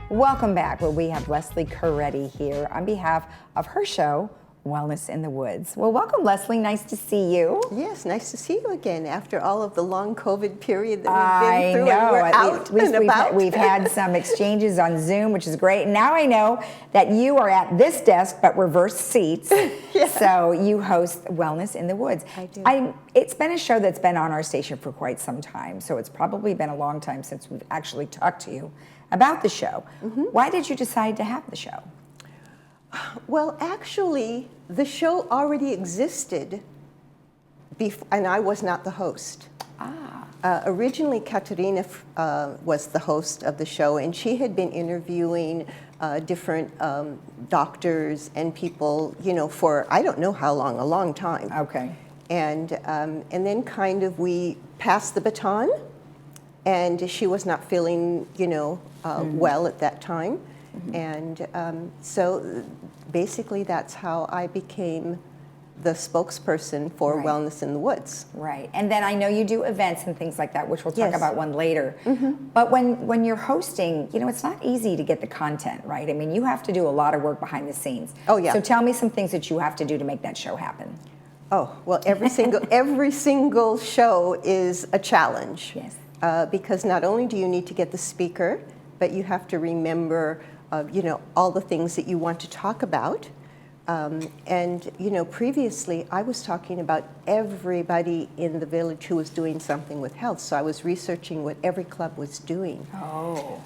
Welcome back, where we have Leslie Carretti here on behalf of her show, Wellness in the Woods. Well, welcome, Leslie. Nice to see you. Yes, nice to see you again after all of the long COVID period that we've been through. And we're out at least and about. We've had some exchanges on Zoom, which is great. And now I know that you are at this desk, but reverse seats. Yeah. So you host Wellness in the Woods. I do. It's been a show that's been on our station for quite some time, so it's probably been a long time since we've actually talked to you about the show. Mm-hmm. Why did you decide to have the show? Well, actually, the show already existed, and I was not the host. Originally, Caterina was the host of the show, and she had been interviewing different doctors and people, for I don't know how long, a long time. Okay. And then kind of we passed the baton, and she was not feeling, well at that time. Mm-hmm. And so basically that's how I became the spokesperson for Wellness in the Woods. Right. And then I know you do events and things like that, which we'll talk about one later. Mm-hmm. But when you're hosting, it's not easy to get the content, right? I mean, you have to do a lot of work behind the scenes. Oh, yeah. So tell me some things that you have to do to make that show happen. Oh, well, every single show is a challenge. Yes. Because not only do you need to get the speaker, but you have to remember, all the things that you want to talk about. Previously I was talking about everybody in the village who was doing something with health. So I was researching what every club was doing. Oh.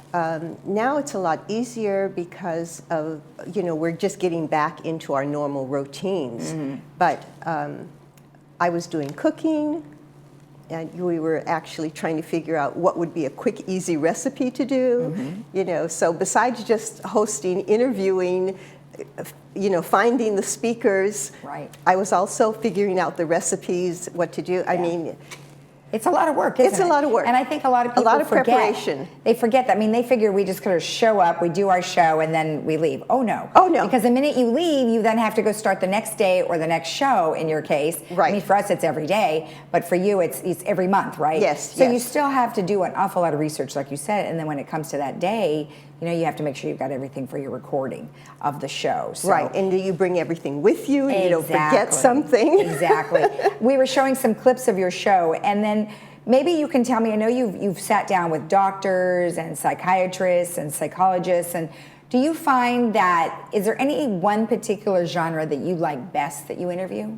Now it's a lot easier because of, we're just getting back into our normal routines. Mm-hmm. But I was doing cooking, and we were actually trying to figure out what would be a quick, easy recipe to do. Mm-hmm. So besides just hosting, interviewing, finding the speakers. Right. I was also figuring out the recipes, what to do. Yeah. I mean, it's a lot of work, isn't it? It's a lot of work. And I think a lot of people forget. Preparation. They forget that. I mean, they figure we just kind of show up, we do our show, and then we leave. Oh, no. Oh, no. Because the minute you leave, you then have to go start the next day or the next show, in your case. Right. I mean, for us, it's every day. But for you, it's every month, right? Yes, So you still have to do an awful lot of research, like you said. And then when it comes to that day, you have to make sure you've got everything for your recording of the show. So. Right, and do you bring everything with you and Exactly. you don't forget something? Exactly. We were showing some clips of your show, and then maybe you can tell me, I know you've sat down with doctors and psychiatrists and psychologists, and do you find that, is there any one particular genre that you like best that you interview?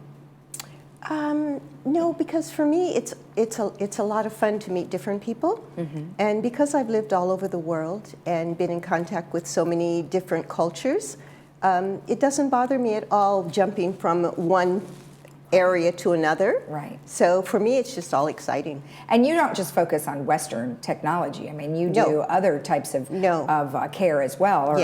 No, because for me, it's a lot of fun to meet different people. Mm-hmm. And because I've lived all over the world and been in contact with so many different cultures, it doesn't bother me at all jumping from one area to another. Right. So for me, it's just all exciting. And you don't just focus on Western technology. I mean, you do other types of care as well, or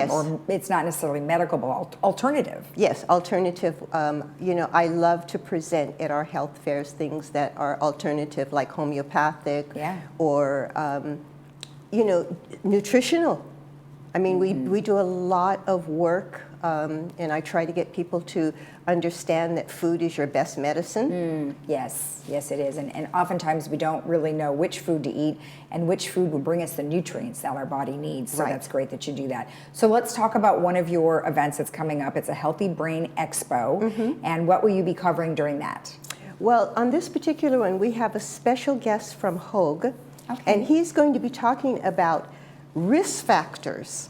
it's not necessarily medical, but alternative. Yes, alternative. I love to present at our health fairs things that are alternative, like homeopathic or, nutritional. I mean, we do a lot of work, and I try to get people to understand that food is your best medicine. Yes, it is. And oftentimes we don't really know which food to eat and which food will bring us the nutrients that our body needs. So that's great that you do that. So let's talk about one of your events that's coming up. It's a Healthy Brain Expo. Mm-hmm. And what will you be covering during that? Well, on this particular one, we have a special guest from Hogue. Okay. And he's going to be talking about risk factors,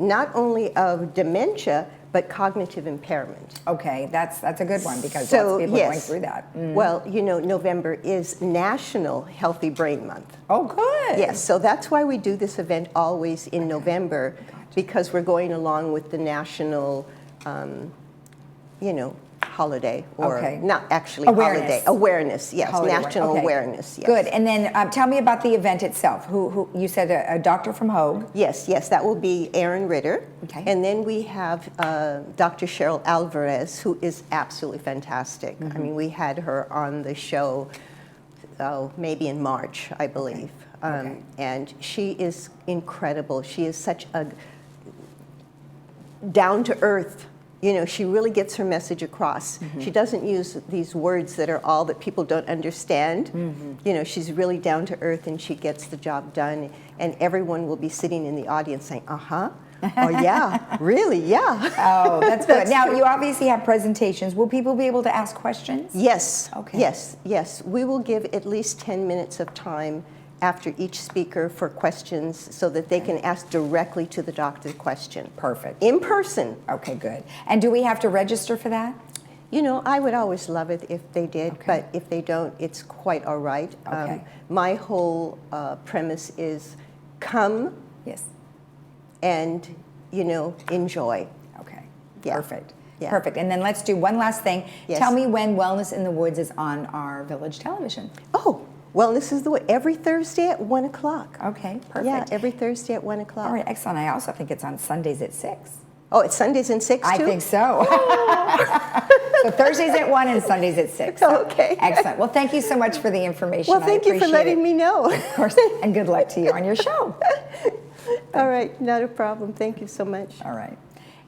not only of dementia, but cognitive impairment. Okay, that's a good one because lots of people are going through that. Mm. Well, November is National Healthy Brain Month. Oh, good. Yes, so that's why we do this event always in November, because we're going along with the national, holiday, or not actually holiday. Awareness, yes, national awareness, yes. Good, and then tell me about the event itself. Who you said a doctor from Hogue? Yes, that will be Erin Ritter. Okay. And then we have Dr. Cheryl Alvarez, who is absolutely fantastic. Mm-hmm. I mean, we had her on the show maybe in March, I believe. And she is incredible. She is such a down-to-earth You know, she really gets her message across. She doesn't use these words that are all that people don't understand. You know, she's really down to earth and she gets the job done. And everyone will be sitting in the audience saying, uh-huh. Oh, yeah, really, yeah. Oh, that's good. Now, you obviously have presentations. Will people be able to ask questions? Yes. Okay. Yes, yes. We will give at least 10 minutes of time after each speaker for questions so that they can ask directly to the doctor the question. Perfect. In person. Okay, good. And do we have to register for that? You know, I would always love it if they did, Okay. but if they don't, it's quite all right. Okay. My whole premise is come Yes. and, you know, enjoy. Okay. Yeah. Perfect. Yeah. Perfect. And then let's do one last thing. Yes. Tell me when Wellness in the Woods is on our village television. Oh, Wellness is the way. Every Thursday at 1 o'clock. Okay, perfect. Yeah, every Thursday at 1 o'clock. All right, excellent. I also think it's on Sundays at 6. Oh, it's Sundays and 6 too? I think so. So Thursdays at 1 and Sundays at 6. So, Okay. Excellent. Well, thank you so much for the information. Well, thank you for letting me know. Of course. And good luck to you on your show. All right, not a problem. Thank you so much. All right.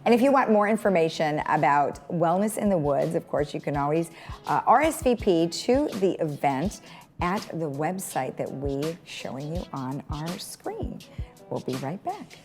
And if you want more information about Wellness in the Woods, of course, you can always RSVP to the event at the website that we're showing you on our screen. We'll be right back.